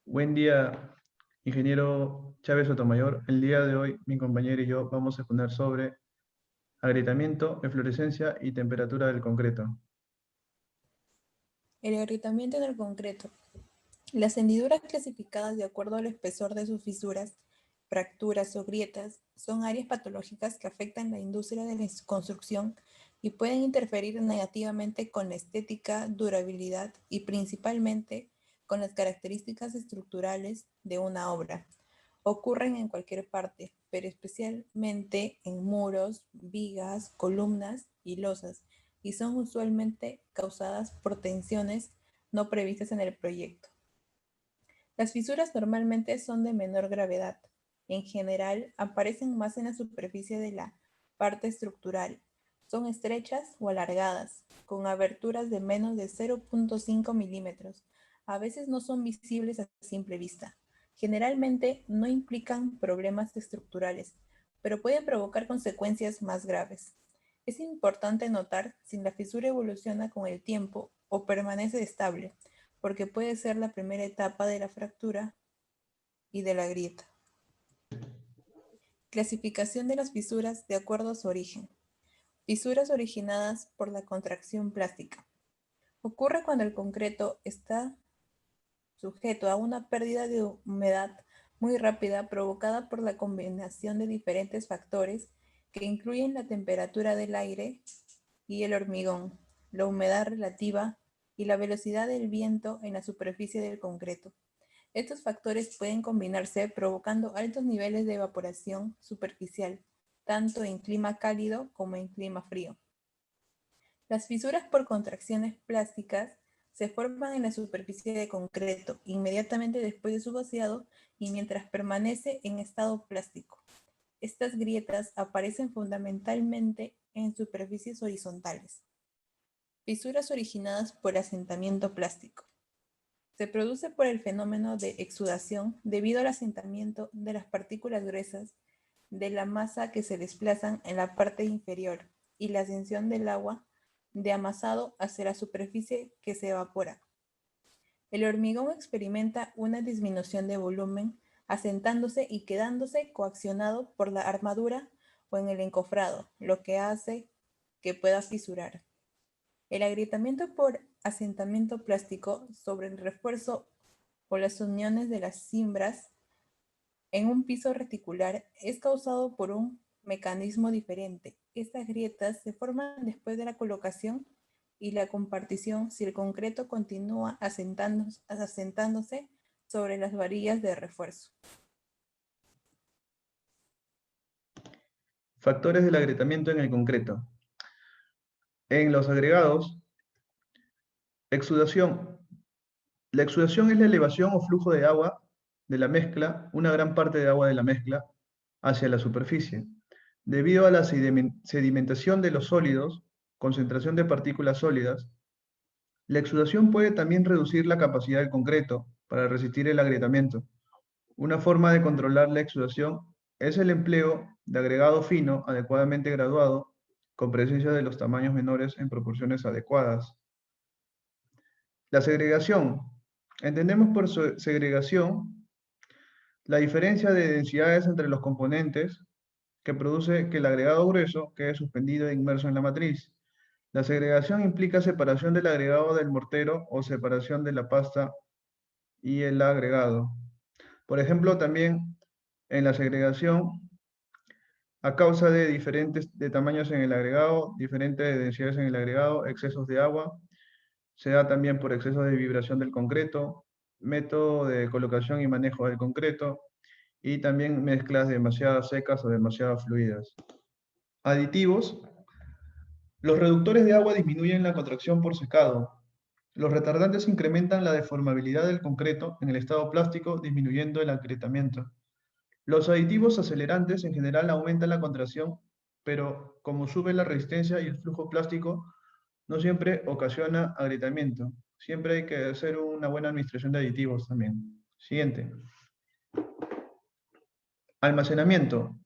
Buen día, ingeniero Chávez Sotomayor. El día de hoy, mi compañero y yo vamos a exponer sobre agrietamiento, eflorescencia y temperatura del concreto. El agrietamiento en el concreto. Las hendiduras clasificadas de acuerdo al espesor de sus fisuras, fracturas o grietas son áreas patológicas que afectan la industria de la construcción y pueden interferir negativamente con la estética, durabilidad y principalmente con las características estructurales de una obra. Ocurren en cualquier parte, pero especialmente en muros, vigas, columnas y losas, y son usualmente causadas por tensiones no previstas en el proyecto. Las fisuras normalmente son de menor gravedad. En general, aparecen más en la superficie de la parte estructural. Son estrechas o alargadas, con aberturas de menos de 0,5 milímetros. A veces no son visibles a simple vista. Generalmente no implican problemas estructurales, pero pueden provocar consecuencias más graves. Es importante notar si la fisura evoluciona con el tiempo o permanece estable, porque puede ser la primera etapa de la fractura y de la grieta. Clasificación de las fisuras de acuerdo a su origen. Fisuras originadas por la contracción plástica. Ocurre cuando el concreto está sujeto a una pérdida de humedad muy rápida provocada por la combinación de diferentes factores que incluyen la temperatura del aire y el hormigón, la humedad relativa y la velocidad del viento en la superficie del concreto. Estos factores pueden combinarse provocando altos niveles de evaporación superficial, tanto en clima cálido como en clima frío. Las fisuras por contracciones plásticas se forman en la superficie de concreto inmediatamente después de su vaciado y mientras permanece en estado plástico. Estas grietas aparecen fundamentalmente en superficies horizontales. Fisuras originadas por asentamiento plástico. Se produce por el fenómeno de exudación debido al asentamiento de las partículas gruesas de la masa que se desplazan en la parte inferior y la ascensión del agua de amasado hacia la superficie que se evapora. El hormigón experimenta una disminución de volumen asentándose y quedándose coaccionado por la armadura o en el encofrado, lo que hace que pueda fisurar. El agrietamiento por asentamiento plástico sobre el refuerzo o las uniones de las cimbras en un piso reticular es causado por un mecanismo diferente. Estas grietas se forman después de la colocación y la compartición si el concreto continúa asentándose sobre las varillas de refuerzo. Factores del agrietamiento en el concreto. En los agregados, exudación. La exudación es la elevación o flujo de agua de la mezcla, una gran parte de agua de la mezcla, hacia la superficie. Debido a la sedimentación de los sólidos, concentración de partículas sólidas, la exudación puede también reducir la capacidad del concreto para resistir el agrietamiento. Una forma de controlar la exudación es el empleo de agregado fino adecuadamente graduado con presencia de los tamaños menores en proporciones adecuadas. La segregación. Entendemos por segregación la diferencia de densidades entre los componentes que produce que el agregado grueso quede suspendido e inmerso en la matriz. La segregación implica separación del agregado del mortero o separación de la pasta y el agregado. Por ejemplo, también en la segregación, a causa de diferentes de tamaños en el agregado, diferentes densidades en el agregado, excesos de agua, se da también por exceso de vibración del concreto, método de colocación y manejo del concreto, y también mezclas demasiado secas o demasiado fluidas. Aditivos. Los reductores de agua disminuyen la contracción por secado. Los retardantes incrementan la deformabilidad del concreto en el estado plástico, disminuyendo el agrietamiento. Los aditivos acelerantes en general aumentan la contracción, pero como sube la resistencia y el flujo plástico, no siempre ocasiona agrietamiento. Siempre hay que hacer una buena administración de aditivos también. Siguiente. Almacenamiento.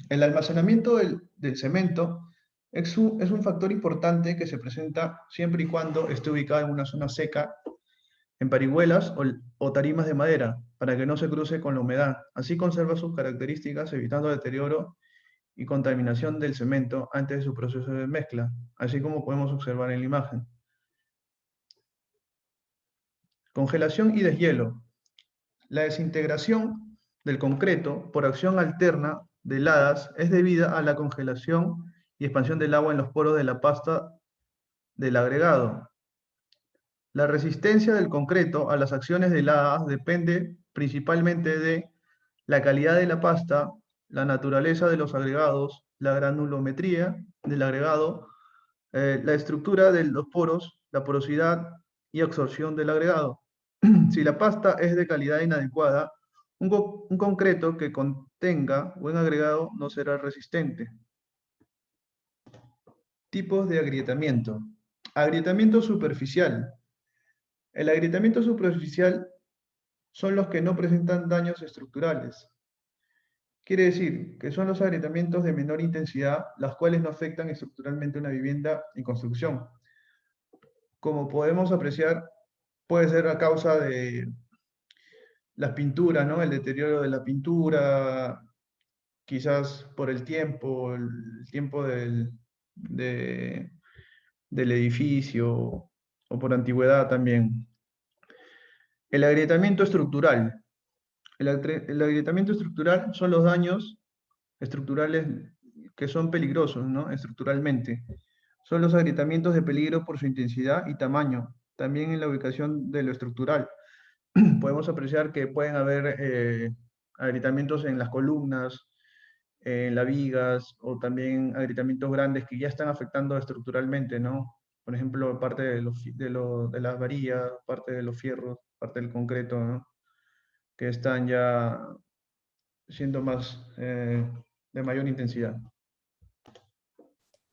El almacenamiento del cemento es un factor importante que se presenta siempre y cuando esté ubicado en una zona seca en parihuelas o tarimas de madera, para que no se cruce con la humedad. Así conserva sus características, evitando deterioro y contaminación del cemento antes de su proceso de mezcla, así como podemos observar en la imagen. Congelación y deshielo. La desintegración del concreto por acción alterna de heladas es debida a la congelación y expansión del agua en los poros de la pasta del agregado. La resistencia del concreto a las acciones de heladas depende principalmente de la calidad de la pasta, la naturaleza de los agregados, la granulometría del agregado, la estructura de los poros, la porosidad y absorción del agregado. Si la pasta es de calidad inadecuada, un concreto que contenga buen agregado no será resistente. Tipos de agrietamiento. Agrietamiento superficial. El agrietamiento superficial son los que no presentan daños estructurales. Quiere decir que son los agrietamientos de menor intensidad, las cuales no afectan estructuralmente una vivienda en construcción. Como podemos apreciar, puede ser a causa de las pinturas, ¿no? El deterioro de la pintura, quizás por el tiempo del edificio o por antigüedad también. El agrietamiento estructural. El agrietamiento estructural son los daños estructurales que son peligrosos, ¿no? Estructuralmente. Son los agrietamientos de peligro por su intensidad y tamaño, también en la ubicación de lo estructural. Podemos apreciar que pueden haber agrietamientos en las columnas, en las vigas, o también agrietamientos grandes que ya están afectando estructuralmente, ¿no? Por ejemplo, parte de las varillas, parte de los fierros, parte del concreto, ¿no? Que están ya siendo de mayor intensidad.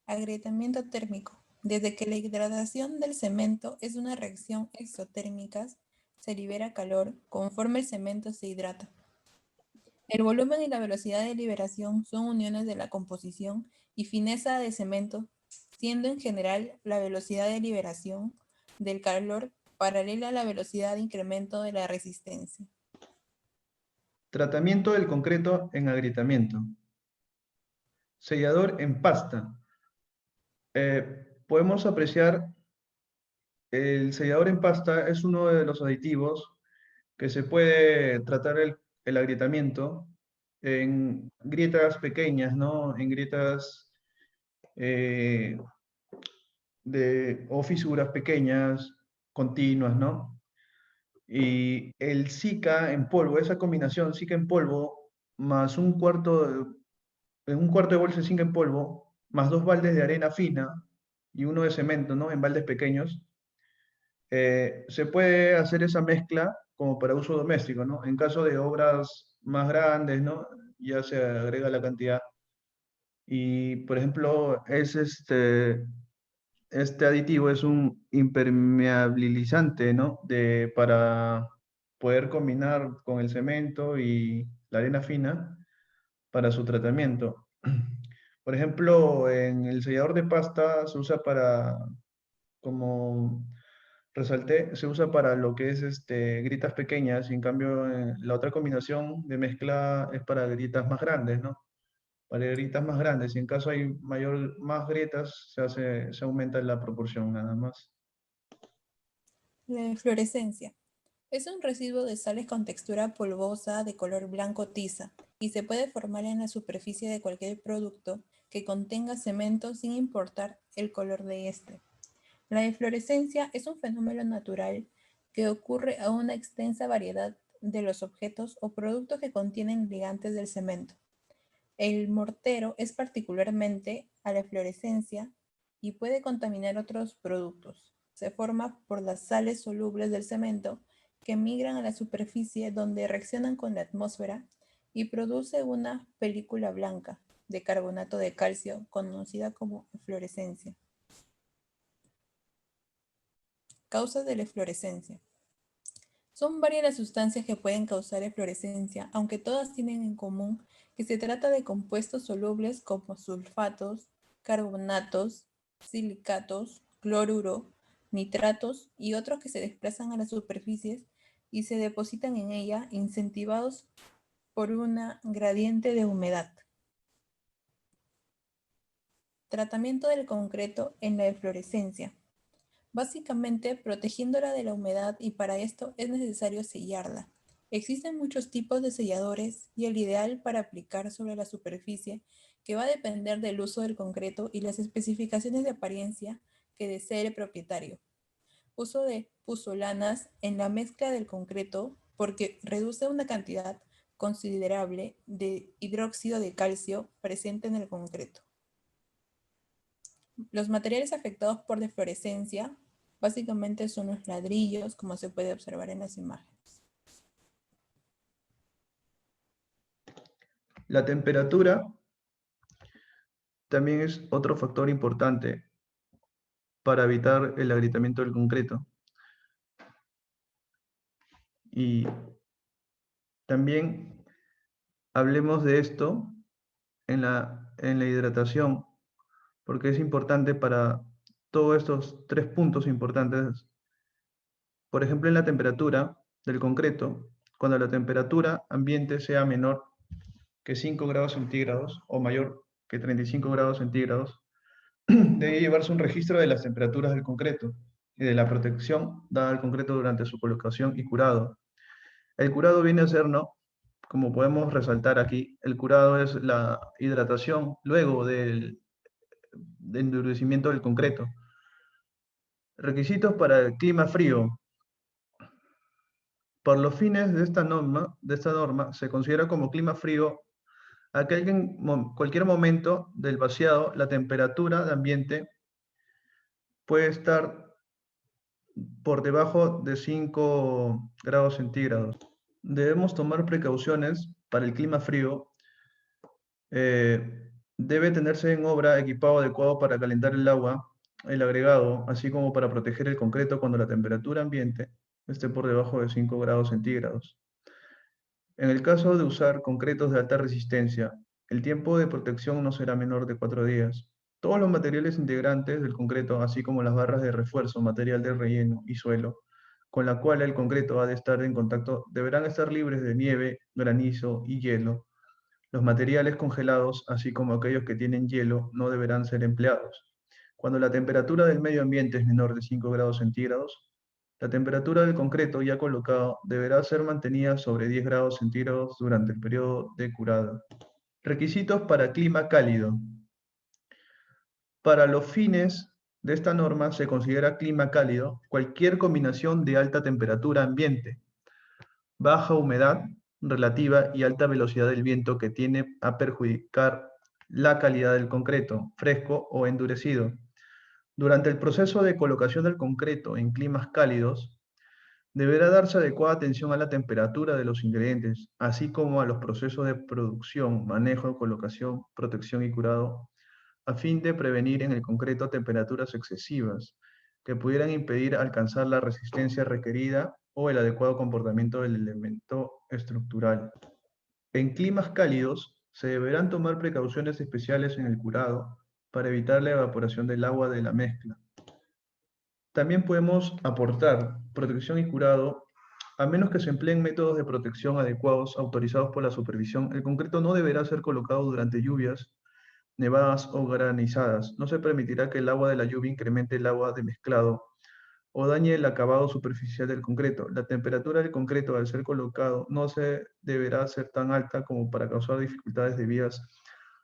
Agrietamiento térmico. Desde que la hidratación del cemento es una reacción exotérmica, se libera calor conforme el cemento se hidrata. El volumen y la velocidad de liberación son uniones de la composición y fineza de cemento, siendo en general la velocidad de liberación del calor paralela a la velocidad de incremento de la resistencia. Tratamiento del concreto en agrietamiento. Sellador en pasta. Podemos apreciar el sellador en pasta es uno de los aditivos que se puede tratar el agrietamiento en grietas pequeñas, ¿no? En grietas o fisuras pequeñas, continuas, ¿no? Y el Sika en polvo, esa combinación Sika en polvo, más un cuarto de bolsa de zinc en polvo, más 2 baldes de arena fina y uno de cemento, ¿no? En baldes pequeños, se puede hacer esa mezcla como para uso doméstico, ¿no? En caso de obras más grandes, ¿no? Ya se agrega la cantidad. Y, por ejemplo, este aditivo es un impermeabilizante, ¿no? Para poder combinar con el cemento y la arena fina para su tratamiento. Por ejemplo, en el sellador de pasta se usa como resalté, se usa para lo que es grietas pequeñas, y en cambio la otra combinación de mezcla es para grietas más grandes, ¿no? Para grietas más grandes, y en caso hay más grietas, se aumenta la proporción nada más. La eflorescencia. Es un residuo de sales con textura polvosa de color blanco tiza y se puede formar en la superficie de cualquier producto que contenga cemento sin importar el color de este. La eflorescencia es un fenómeno natural que ocurre a una extensa variedad de los objetos o productos que contienen ligantes del cemento. El mortero es particularmente a la eflorescencia y puede contaminar otros productos. Se forma por las sales solubles del cemento que migran a la superficie donde reaccionan con la atmósfera y produce una película blanca de carbonato de calcio conocida como eflorescencia. Causas de la eflorescencia. Son varias las sustancias que pueden causar eflorescencia, aunque todas tienen en común que se trata de compuestos solubles como sulfatos, carbonatos, silicatos, cloruro, nitratos y otros que se desplazan a las superficies y se depositan en ella, incentivados por una gradiente de humedad. Tratamiento del concreto en la eflorescencia. Básicamente protegiéndola de la humedad, y para esto es necesario sellarla. Existen muchos tipos de selladores y el ideal para aplicar sobre la superficie, que va a depender del uso del concreto y las especificaciones de apariencia que desee el propietario. Uso de puzolanas en la mezcla del concreto porque reduce una cantidad considerable de hidróxido de calcio presente en el concreto. Los materiales afectados por deflorescencia básicamente son los ladrillos, como se puede observar en las imágenes. La temperatura también es otro factor importante para evitar el agrietamiento del concreto. Y también hablemos de esto en la hidratación, porque es importante para todos estos 3 puntos importantes. Por ejemplo, en la temperatura del concreto, cuando la temperatura ambiente sea menor que 5 grados centígrados o mayor que 35 grados centígrados, debe llevarse un registro de las temperaturas del concreto y de la protección dada al concreto durante su colocación y curado. El curado viene a ser, ¿no? Como podemos resaltar aquí, el curado es la hidratación luego del endurecimiento del concreto. Requisitos para el clima frío. Por los fines de esta norma se considera como clima frío aquel que en cualquier momento del vaciado la temperatura de ambiente puede estar por debajo de 5 grados centígrados. Debemos tomar precauciones para el clima frío. Debe tenerse en obra equipado adecuado para calentar el agua, el agregado, así como para proteger el concreto cuando la temperatura ambiente esté por debajo de 5 grados centígrados. En el caso de usar concretos de alta resistencia, el tiempo de protección no será menor de 4 días. Todos los materiales integrantes del concreto, así como las barras de refuerzo, material de relleno y suelo, con la cual el concreto ha de estar en contacto, deberán estar libres de nieve, granizo y hielo. Los materiales congelados, así como aquellos que tienen hielo, no deberán ser empleados. Cuando la temperatura del medio ambiente es menor de 5 grados centígrados, la temperatura del concreto ya colocado deberá ser mantenida sobre 10 grados centígrados durante el periodo de curado. Requisitos para clima cálido. Para los fines de esta norma se considera clima cálido cualquier combinación de alta temperatura ambiente, baja humedad relativa y alta velocidad del viento que tiene a perjudicar la calidad del concreto, fresco o endurecido. Durante el proceso de colocación del concreto en climas cálidos, deberá darse adecuada atención a la temperatura de los ingredientes, así como a los procesos de producción, manejo, colocación, protección y curado, a fin de prevenir en el concreto temperaturas excesivas que pudieran impedir alcanzar la resistencia requerida o el adecuado comportamiento del elemento estructural. En climas cálidos, se deberán tomar precauciones especiales en el curado para evitar la evaporación del agua de la mezcla. También podemos aportar protección y curado, a menos que se empleen métodos de protección adecuados autorizados por la supervisión. El concreto no deberá ser colocado durante lluvias, nevadas o granizadas. No se permitirá que el agua de la lluvia incremente el agua de mezclado o dañe el acabado superficial del concreto. La temperatura del concreto al ser colocado no se deberá ser tan alta como para causar dificultades debidas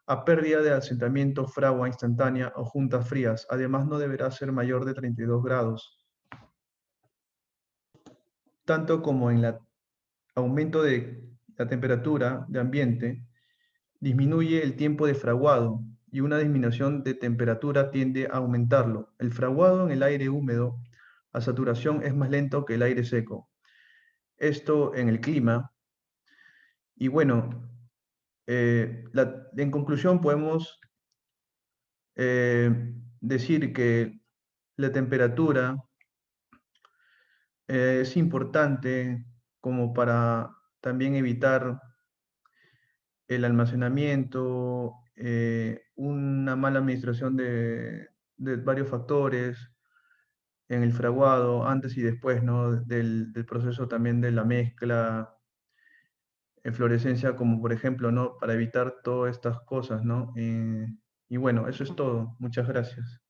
a pérdida de asentamiento, fragua instantánea o juntas frías. Además, no deberá ser mayor de 32 grados. Tanto como en el aumento de la temperatura de ambiente, disminuye el tiempo de fraguado y una disminución de temperatura tiende a aumentarlo. El fraguado en el aire húmedo a saturación es más lento que el aire seco. Esto en el clima. Y bueno, en conclusión podemos decir que la temperatura es importante como para también evitar el almacenamiento, una mala administración de varios factores, en el fraguado, antes y después, ¿no? Del proceso también de la mezcla, en fluorescencia, como por ejemplo, ¿no? Para evitar todas estas cosas, ¿no? Y bueno, eso es todo. Muchas gracias.